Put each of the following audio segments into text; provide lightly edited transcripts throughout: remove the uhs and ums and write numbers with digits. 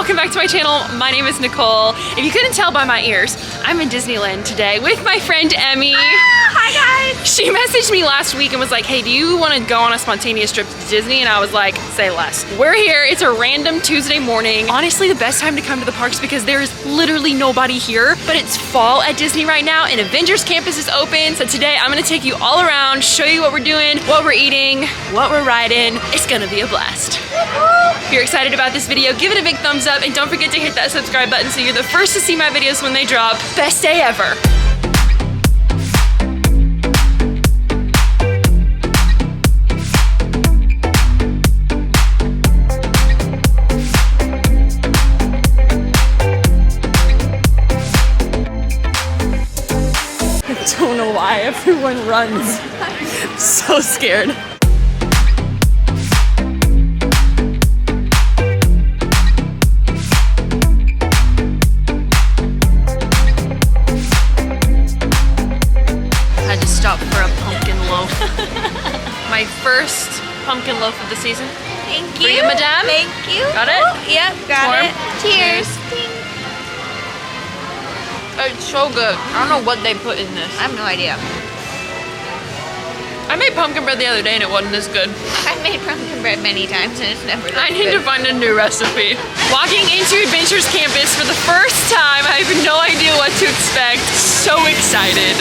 welcome back to my channel. My name is Nicole. If you couldn't tell by my ears, I'm in Disneyland today with my friend Emmy. Hi guys! She messaged me last week and was like, hey, do you want to go on a spontaneous trip to Disney? And I was like, say less. We're here, it's a random Tuesday morning. Honestly, the best time to come to the parks because there's literally nobody here, but it's fall at Disney right now and Avengers Campus is open. So today I'm gonna take you all around, show you what we're doing, what we're eating, what we're riding. It's gonna be a blast. If you're excited about this video, give it a big thumbs up and don't forget to hit that subscribe button so you're the first to see my videos when they drop. Best day ever. I don't know why everyone runs. I'm so scared. Had to stop for a pumpkin loaf. My first pumpkin loaf of the season. Thank you. For you, madame. Thank you. Got it? Oh, yep, got Warm. it. Cheers. It's so good. I don't know what they put in this. I have no idea. I made pumpkin bread the other day and it wasn't as good. I've made pumpkin bread many times and it's never I need to find a new recipe. Walking into Adventures Campus for the first time, I have no idea what to expect. So excited.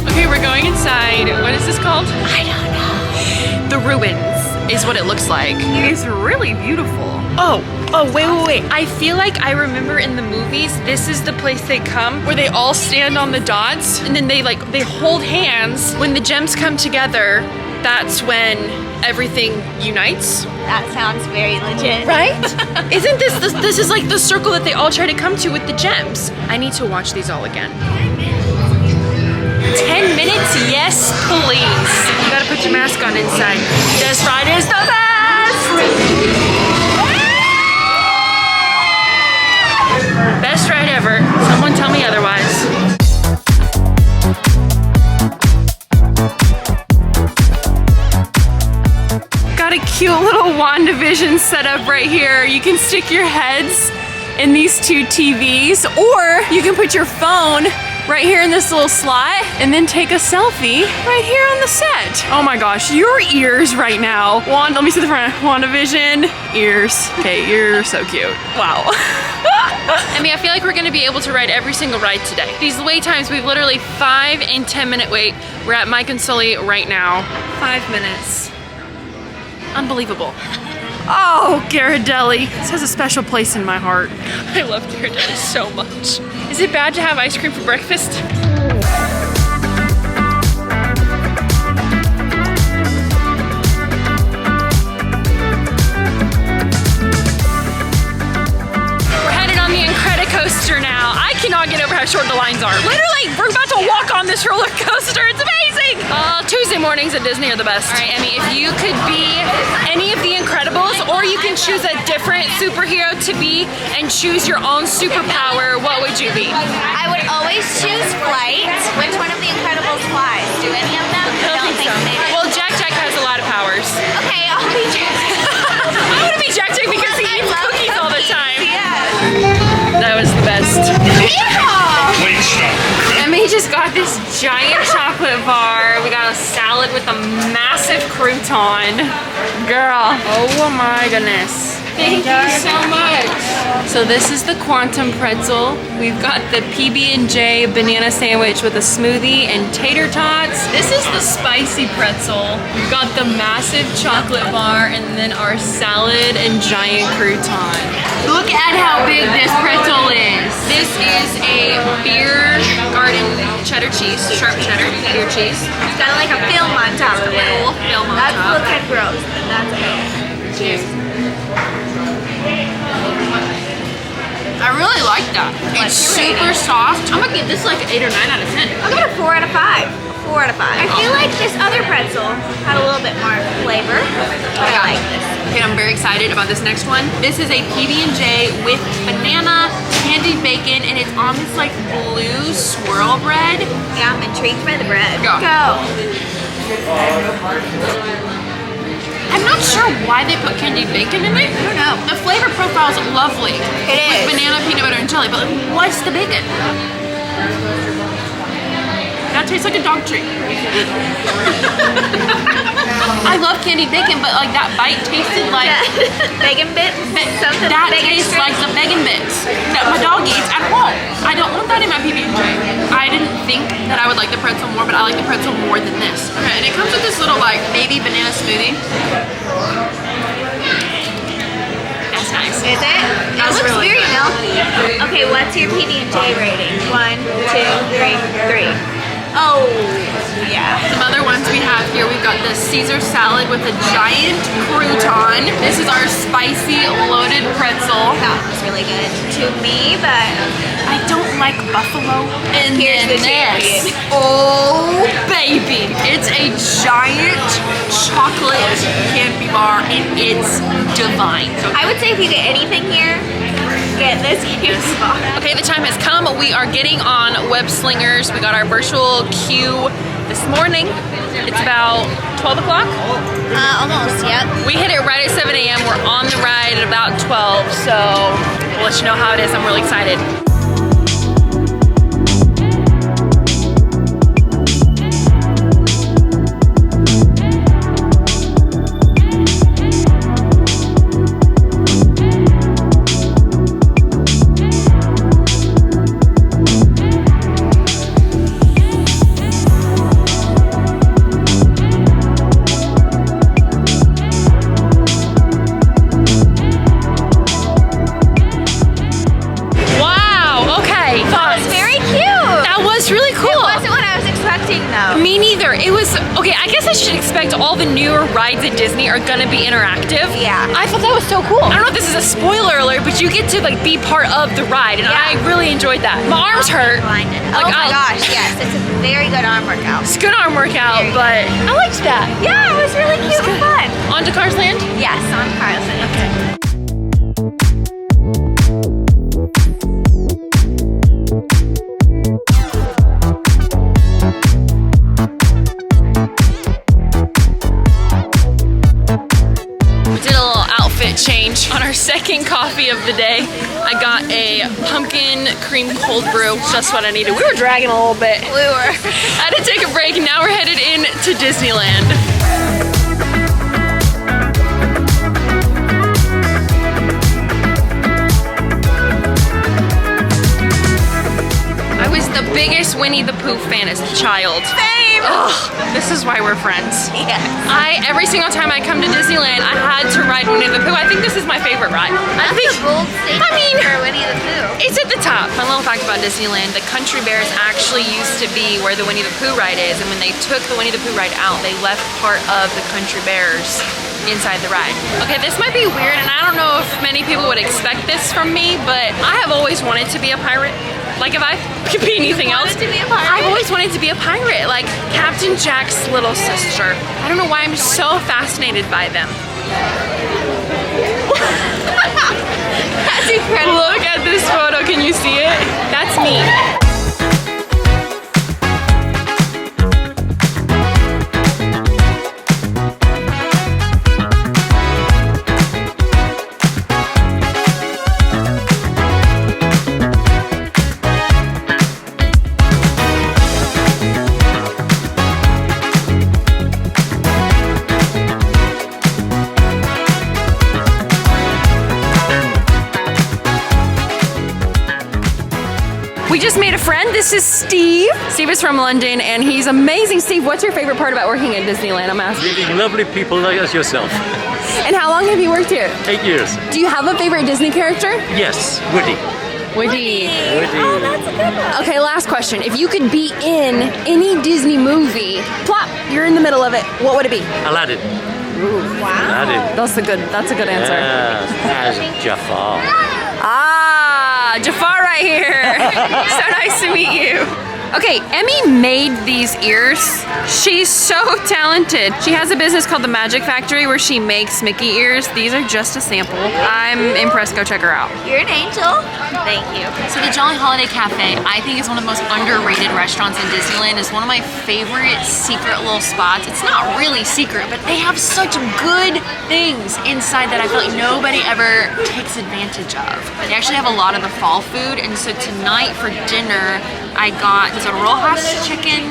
Okay, we're going inside. What is this called? I don't know. The Ruins is what it looks like. It's really beautiful. Oh, wait. I feel like I remember in the movies, this is the place they come where they all stand on the dots and then they hold hands. When the gems come together, that's when everything unites. That sounds very legit. Right? Isn't this is like the circle that they all try to come to with the gems. I need to watch these all again. 10 minutes? Yes, please. You gotta put your mask on inside. This ride is the best! Best ride ever. Someone tell me otherwise. Got a cute little WandaVision setup right here. You can stick your heads in these two TVs, or you can put your phone right here in this little slot and then take a selfie right here on the set. Oh my gosh, your ears right now. Let me see the front. WandaVision, ears. Okay, you're so cute. Wow. I mean, I feel like we're gonna be able to ride every single ride today. These wait times, we've literally 5 and 10 minute wait. We're at Mike and Sully right now. 5 minutes. Unbelievable. Oh, Ghirardelli. This has a special place in my heart. I love Ghirardelli so much. Is it bad to have ice cream for breakfast? We're headed on the Incredicoaster now. I cannot get over how short the lines are. Literally, we're about to walk on this roller coaster. It's amazing. Tuesday mornings at Disney are the best. All right, Emmy, if you could be any of the Incredibles, or you can choose a different superhero to be and choose your own superpower, what would you be? I would always choose flight. Which one of the Incredibles flies? Do any of them? I don't think they do. Well, Jack has a lot of powers. Okay, I'll be Jack. I want to be Jack because he eats cookies all the time. Yeah. That was the best. Yeah. Emmy just got this giant chocolate bar. We got a salad with a massive crouton. Girl, oh my goodness. Thank you so much. So this is the Quantum Pretzel. We've got the PB&J banana sandwich with a smoothie and tater tots. This is the spicy pretzel. We've got the massive chocolate bar and then our salad and giant crouton. Look at how big this pretzel is. This is a beer garden cheddar cheese, sharp cheddar beer cheese. It's got like a film on top of it. Little film on That top. looks kind of gross, but that's okay. Cheers. I really like that. It's super soft. I'm gonna give this like an 8 or 9 out of 10. I'll give it a 4 out of 5. 4 out of 5. I feel like this other pretzel had a little bit more flavor, but I like this. Okay, I'm very excited about this next one. This is a PB&J with banana candied bacon, and it's on this like blue swirl bread. Yeah, I'm intrigued by the bread. Go. I'm not sure why they put candied bacon in it. I don't know. The flavor profile is lovely. It is. With banana, peanut butter, and jelly, but like, what's the bacon? That tastes like a dog treat. I love candied bacon, but like that bite tasted like bacon bits. Something that bacon tastes strips. like the bacon bits that my dog eats at home. I don't want that in my PB&J. I didn't think that I would like the pretzel more, but I like the pretzel more than this. Okay, and it comes with this little like baby banana smoothie. That's nice. Is it? It That's looks really very good. milky. Okay, what's your PB&J rating? 1, 2, 3, 3. Oh, yeah. Some other ones we have here, we've got the Caesar salad with a giant crouton. This is our spicy loaded pretzel. That was really good to me, but I don't like buffalo. And Here's then the this. champion. Oh, baby. It's a giant chocolate candy bar, and it's divine. I would say if you get anything here, get this candy bar. Okay, the time has come. We are getting on WEB Slingers. We got our virtual queue this morning. It's about 12 o'clock. Almost, yep. We hit it right at 7 a.m. We're on the ride at about 12, so we'll let you know how it is. I'm really excited. Me neither. It was, okay, I guess I should expect all the newer rides at Disney are gonna be interactive. Yeah. I thought that was so cool. I don't know if this is a spoiler alert, but you get to like be part of the ride, and I really enjoyed that. My arms hurt. Blinded. Like, oh my gosh, yes. It's a very good arm workout. It's a good arm workout, but I liked that. Yeah, it was really cute and fun. On to Cars Land? Yes, on Cars Land. Okay. Change. On our second coffee of the day, I got a pumpkin cream cold brew. Just what I needed. We were dragging a little bit. We were. I had to take a break, and now we're headed in to Disneyland. I was the biggest Winnie the Pooh fan as a child. Same. Ugh, this is why we're friends. Yes. Every single time I come to Disneyland, I had to ride Winnie the Pooh. I think this is my favorite ride. That's a bold statement for Winnie the Pooh. It's at the top. Fun little fact about Disneyland, the Country Bears actually used to be where the Winnie the Pooh ride is, and when they took the Winnie the Pooh ride out, they left part of the Country Bears inside the ride. Okay, this might be weird, and I don't know if many people would expect this from me, but I have always wanted to be a pirate. Like if I could be anything else, To be a pirate? I've always wanted to be a pirate, like Captain Jack's little sister. I don't know why I'm so fascinated by them. That's incredible. Look at this photo, can you see it? That's me. We just made a friend. This is Steve. Steve is from London, and he's amazing. Steve, what's your favorite part about working at Disneyland? I'm asking. Meeting lovely people like as yourself. And how long have you worked here? 8 years. Do you have a favorite Disney character? Yes, Woody. Woody. Oh, that's a good one. Okay, last question. If you could be in any Disney movie, plop, you're in the middle of it, what would it be? Aladdin. Wow. Aladdin. That's a good answer. Yes, as Jafar. Ah, Jafar right here. So nice to meet you. Okay, Emmy made these ears. She's so talented. She has a business called The Magic Factory where she makes Mickey ears. These are just a sample. I'm impressed. Go check her out. You're an angel. Thank you. So the Jolly Holiday Cafe, I think is one of the most underrated restaurants in Disneyland. It's one of my favorite secret little spots. It's not really secret, but they have such good things inside that I feel like nobody ever takes advantage of. They actually have a lot of the fall food, and so tonight for dinner, I got this Rojas chicken,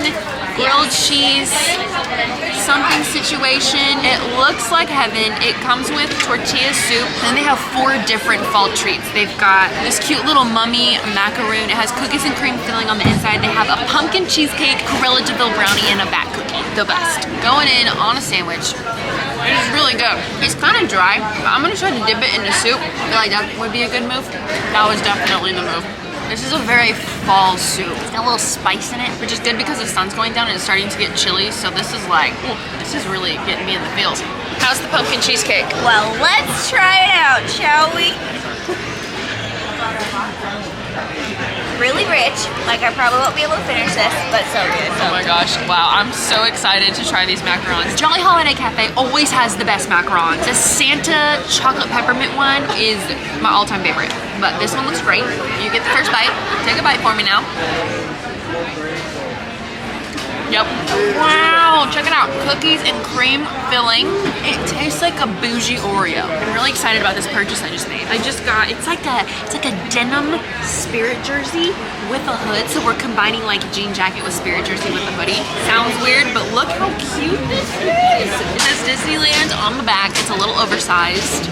grilled cheese, something situation. It looks like heaven. It comes with tortilla soup, and they have 4 different fall treats. They've got this cute little mummy macaroon. It has cookies and cream filling on the inside. They have a pumpkin cheesecake, Corella Deville brownie, and a bat cookie. The best. Going in on a sandwich. It's really good. It's kind of dry, but I'm gonna try to dip it in the soup. I feel like that would be a good move. That was definitely the move. This is a very fall soup. It's got a little spice in it, which is good because the sun's going down and it's starting to get chilly. So this is like, this is really getting me in the feels. How's the pumpkin cheesecake? Well, let's try it out, shall we? Really rich. Like, I probably won't be able to finish this, but so good. Oh my gosh, wow, I'm so excited to try these macarons. Jolly Holiday Cafe always has the best macarons. The Santa chocolate peppermint one is my all-time favorite, but this one looks great. You get the first bite. Take a bite for me now. Yep. Wow, check it out. Cookies and cream filling. It tastes like a bougie Oreo. I'm really excited about this purchase I just made. I just got, it's like a denim Spirit jersey with a hood. So we're combining like a jean jacket with Spirit jersey with a hoodie. Sounds weird, but look how cute this is. It says Disneyland on the back. It's a little oversized.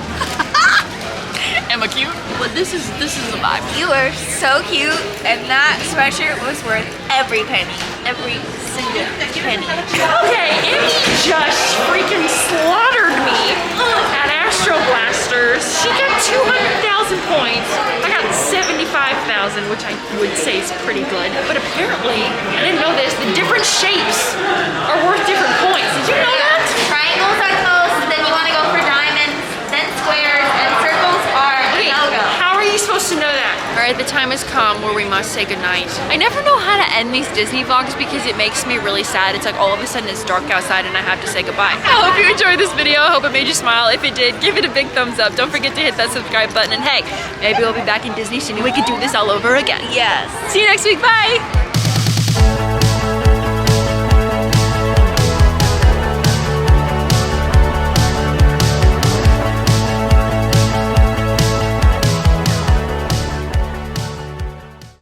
Am I cute? But this is the vibe. You are so cute, and that sweatshirt was worth every penny. Every single penny. Okay, Emmy just freaking slaughtered me at Astro Blasters. She got 200,000 points. I got 75,000, which I would say is pretty good. But apparently, I didn't know this, the different shapes are worth different points. Did you know that? Triangles are the most, then you want to go for diamonds, then squares, and circles are no-go. How are you supposed to know that? All right, the time has come where we must say goodnight. I never know how to end these Disney vlogs because it makes me really sad. It's like all of a sudden it's dark outside and I have to say goodbye. I hope you enjoyed this video. I hope it made you smile. If it did, give it a big thumbs up. Don't forget to hit that subscribe button. And hey, maybe we'll be back in Disney soon and we can do this all over again. Yes. See you next week. Bye.